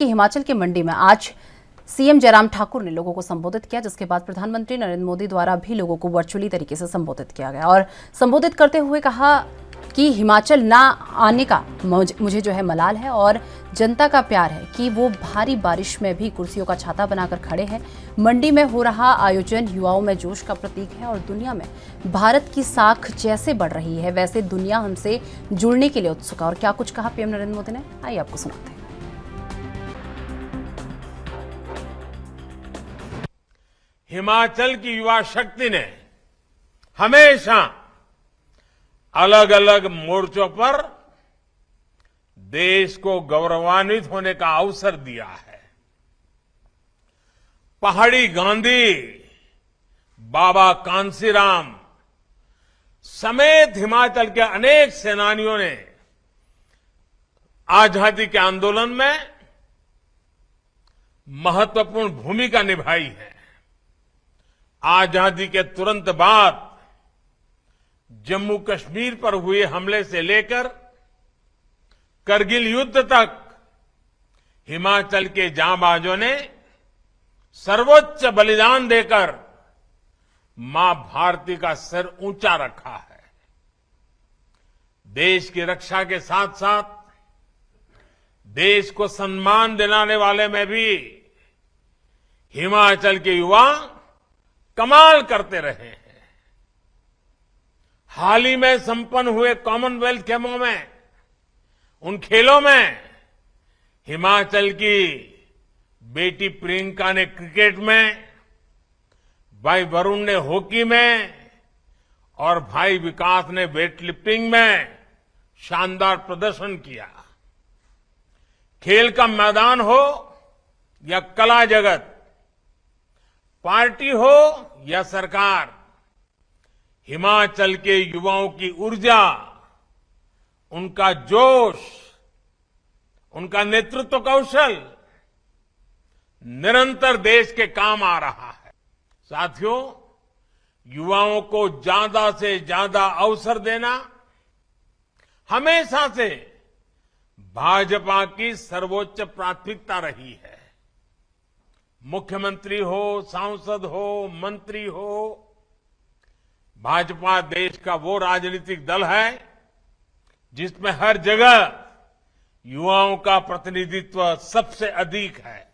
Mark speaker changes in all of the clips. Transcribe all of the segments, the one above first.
Speaker 1: कि हिमाचल के मंडी में आज सीएम जयराम ठाकुर ने लोगों को संबोधित किया, जिसके बाद प्रधानमंत्री नरेंद्र मोदी द्वारा भी लोगों को वर्चुअली तरीके से संबोधित किया गया और संबोधित करते हुए कहा कि हिमाचल ना आने का मुझे जो है मलाल है और जनता का प्यार है कि वो भारी बारिश में भी कुर्सियों का छाता बनाकर खड़े हैं। मंडी में हो रहा आयोजन युवाओं में जोश का प्रतीक है और दुनिया में भारत की साख जैसे बढ़ रही है वैसे दुनिया हमसे जुड़ने के लिए उत्सुक है। और क्या कुछ कहा पीएम नरेंद्र मोदी ने, आइए आपको सुनाते हैं।
Speaker 2: हिमाचल की युवा शक्ति ने हमेशा अलग अलग मोर्चों पर देश को गौरवान्वित होने का अवसर दिया है। पहाड़ी गांधी, बाबा कांसीराम समेत हिमाचल के अनेक सेनानियों ने आजादी के आंदोलन में महत्वपूर्ण भूमिका निभाई है। आजादी के तुरंत बाद जम्मू कश्मीर पर हुए हमले से लेकर करगिल युद्ध तक हिमाचल के जांबाजों ने सर्वोच्च बलिदान देकर मां भारती का सिर ऊंचा रखा है। देश की रक्षा के साथ साथ देश को सम्मान दिलाने वाले में भी हिमाचल के युवा कमाल करते रहे हैं। हाल ही में संपन्न हुए कॉमनवेल्थ गेमों में, उन खेलों में हिमाचल की बेटी प्रियंका ने क्रिकेट में, भाई वरुण ने हॉकी में और भाई विकास ने वेटलिफ्टिंग में शानदार प्रदर्शन किया। खेल का मैदान हो या कला जगत, पार्टी हो या सरकार, हिमाचल के युवाओं की ऊर्जा, उनका जोश, उनका नेतृत्व कौशल निरंतर देश के काम आ रहा है। साथियों, युवाओं को ज्यादा से ज्यादा अवसर देना हमेशा से भाजपा की सर्वोच्च प्राथमिकता रही है। मुख्यमंत्री हो, सांसद हो, मंत्री हो, भाजपा देश का वो राजनीतिक दल है जिसमें हर जगह युवाओं का प्रतिनिधित्व सबसे अधिक है।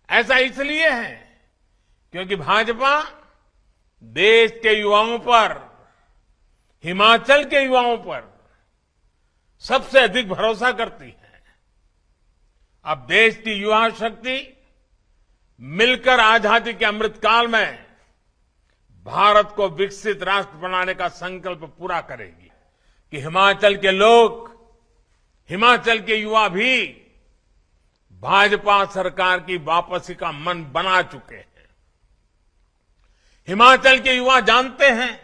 Speaker 2: ऐसा इसलिए है क्योंकि भाजपा देश के युवाओं पर, हिमाचल के युवाओं पर सबसे अधिक भरोसा करती है। अब देश की युवा शक्ति मिलकर आजादी के अमृतकाल में भारत को विकसित राष्ट्र बनाने का संकल्प पूरा करेगी कि हिमाचल के लोग, हिमाचल के युवा भी भाजपा सरकार की वापसी का मन बना चुके हैं। हिमाचल के युवा जानते हैं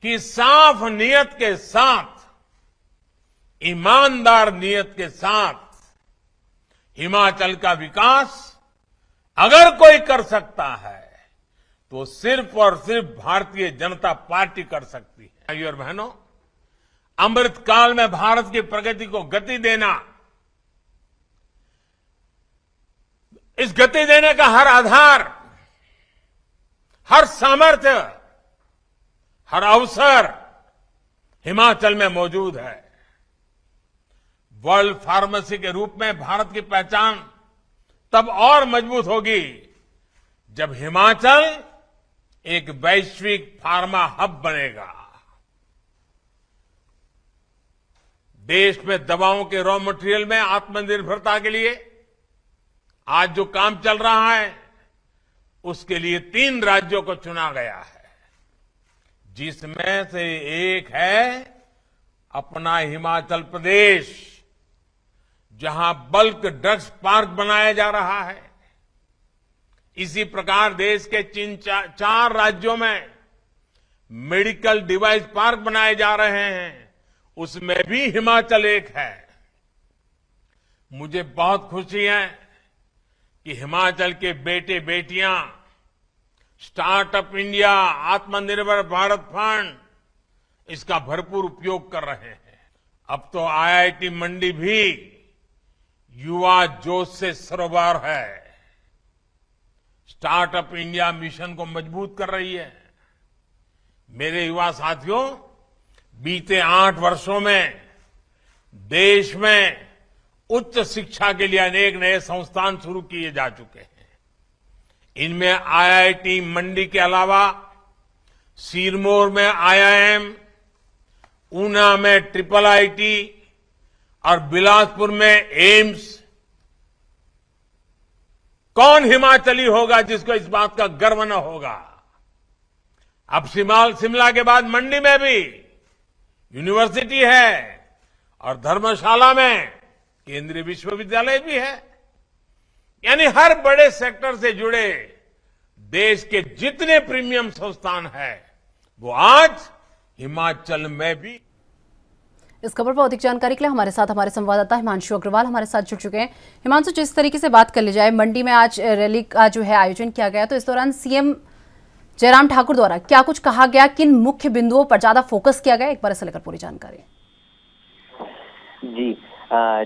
Speaker 2: कि साफ नीयत के साथ, ईमानदार नीयत के साथ हिमाचल का विकास अगर कोई कर सकता है तो सिर्फ और सिर्फ भारतीय जनता पार्टी कर सकती है। भाइयों और बहनों, अमृतकाल में भारत की प्रगति को गति देना, इस गति देने का हर आधार, हर सामर्थ्य, हर अवसर हिमाचल में मौजूद है। वर्ल्ड फार्मेसी के रूप में भारत की पहचान तब और मजबूत होगी जब हिमाचल एक वैश्विक फार्मा हब बनेगा। देश में दवाओं के रॉ मटेरियल में आत्मनिर्भरता के लिए आज जो काम चल रहा है, उसके लिए 3 राज्यों को चुना गया है, जिसमें से एक है अपना हिमाचल प्रदेश, जहां बल्क ड्रग्स पार्क बनाया जा रहा है। इसी प्रकार देश के 4 राज्यों में मेडिकल डिवाइस पार्क बनाए जा रहे हैं, उसमें भी हिमाचल एक है। मुझे बहुत खुशी है कि हिमाचल के बेटे बेटियां स्टार्टअप इंडिया, आत्मनिर्भर भारत फंड, इसका भरपूर उपयोग कर रहे हैं। अब तो आईआईटी मंडी भी युवा जोश से सरोवर है, स्टार्टअप इंडिया मिशन को मजबूत कर रही है। मेरे युवा साथियों, बीते 8 वर्षों में देश में उच्च शिक्षा के लिए अनेक नए संस्थान शुरू किए जा चुके हैं। इनमें आईआईटी मंडी के अलावा सिरमौर में आईआईएम, ऊना में ट्रिपल आईटी और बिलासपुर में एम्स। कौन हिमाचली होगा जिसको इस बात का गर्व न होगा। अब शिमला के बाद मंडी में भी यूनिवर्सिटी है और धर्मशाला में केंद्रीय विश्वविद्यालय भी है। यानी हर बड़े सेक्टर से जुड़े देश के जितने प्रीमियम संस्थान हैं, वो आज हिमाचल में भी।
Speaker 1: इस खबर पर अधिक जानकारी के लिए हमारे साथ हमारे संवाददाता हिमांशु अग्रवाल हमारे साथ जुड़ चुके हैं। हिमांशु, जिस तरीके से बात कर ली जाए, मंडी में आज रैली का जो है आयोजन किया गया, तो इस दौरान सीएम जयराम ठाकुर द्वारा क्या कुछ कहा गया, किन मुख्य बिंदुओं पर ज्यादा फोकस किया गया, एक बार इसे लेकर पूरी जानकारी।
Speaker 3: जी,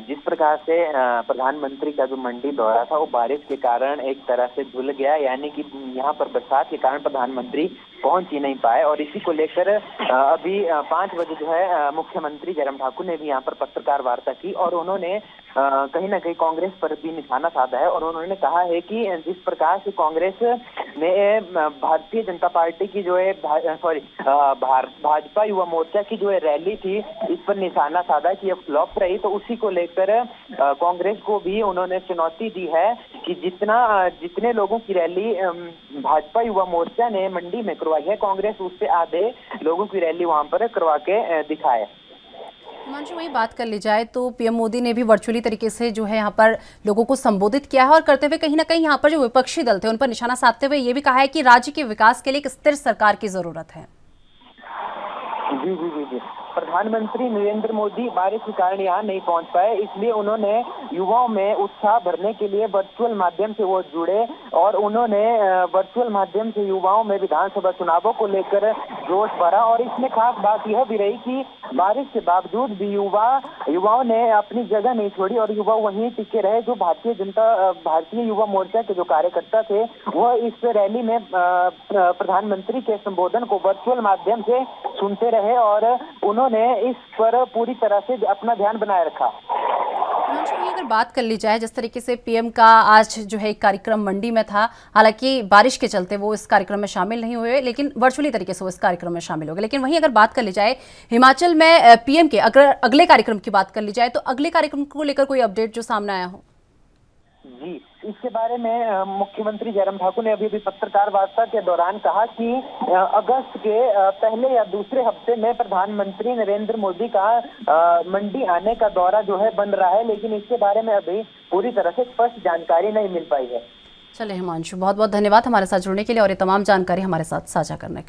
Speaker 3: जिस प्रकार से प्रधानमंत्री का जो मंडी दौरा था वो बारिश के कारण एक तरह से धुल गया, यानी कि यहाँ पर बरसात के कारण प्रधानमंत्री पहुंच ही नहीं पाए। और इसी को लेकर अभी 5 बजे जो है मुख्यमंत्री जयराम ठाकुर ने भी यहाँ पर पत्रकार वार्ता की और उन्होंने कहीं ना कहीं कांग्रेस पर भी निशाना साधा है। और उन्होंने कहा है कि जिस प्रकार से कांग्रेस ने भारतीय जनता पार्टी की जो है भाजपा युवा मोर्चा की जो है रैली थी, इस पर निशाना साधा कि अब फ्लॉप रही, तो उसी को लेकर कांग्रेस को भी उन्होंने चुनौती दी है कि जितने लोगों की रैली भाजपा युवा मोर्चा ने मंडी में करवाई है, कांग्रेस उससे आधे लोगों की रैली वहां पर करवा के दिखाए।
Speaker 1: हिमांशु, वही बात कर ली जाए तो पीएम मोदी ने भी वर्चुअली तरीके से जो है यहाँ पर लोगों को संबोधित किया है और करते हुए कहीं ना कहीं यहाँ पर जो विपक्षी दल थे उन पर निशाना साधते हुए ये भी कहा है कि राज्य के विकास के लिए एक स्थिर सरकार की जरूरत है।
Speaker 3: जी जी जी जी प्रधानमंत्री नरेंद्र मोदी बारिश के कारण यहाँ नहीं पहुंच पाए, इसलिए उन्होंने युवाओं में उत्साह भरने के लिए वर्चुअल माध्यम से वो जुड़े और उन्होंने वर्चुअल माध्यम से युवाओं में विधानसभा चुनावों को लेकर जोश भरा। और इसमें खास बात यह भी रही कि बारिश के बावजूद भी युवाओं ने अपनी जगह नहीं छोड़ी और युवा वहीं टिके रहे। जो भारतीय युवा मोर्चा के जो कार्यकर्ता थे वह इस रैली में प्रधानमंत्री के संबोधन को वर्चुअल माध्यम से सुनते रहे और उन्होंने इस पर पूरी तरह से अपना ध्यान बनाए रखा।
Speaker 1: अगर बात कर ली जाए, जिस तरीके से पीएम का आज जो है एक कार्यक्रम मंडी में था, हालांकि बारिश के चलते वो इस कार्यक्रम में शामिल नहीं हुए, लेकिन वर्चुअली तरीके से वो इस कार्यक्रम में शामिल हो गए। लेकिन वहीं अगर बात कर ली जाए हिमाचल में पीएम के अगर अगले कार्यक्रम की बात कर ली जाए, तो अगले कार्यक्रम को लेकर कोई अपडेट जो सामने आया हो?
Speaker 3: जी, इसके बारे में मुख्यमंत्री जयराम ठाकुर ने अभी पत्रकार वार्ता के दौरान कहा कि अगस्त के पहले या दूसरे हफ्ते में प्रधानमंत्री नरेंद्र मोदी का मंडी आने का दौरा जो है बन रहा है, लेकिन इसके बारे में अभी पूरी तरह से स्पष्ट जानकारी नहीं मिल पाई है।
Speaker 1: चलिए हिमांशु, बहुत बहुत धन्यवाद हमारे साथ जुड़ने के लिए और ये तमाम जानकारी हमारे साथ साझा करने के लिए।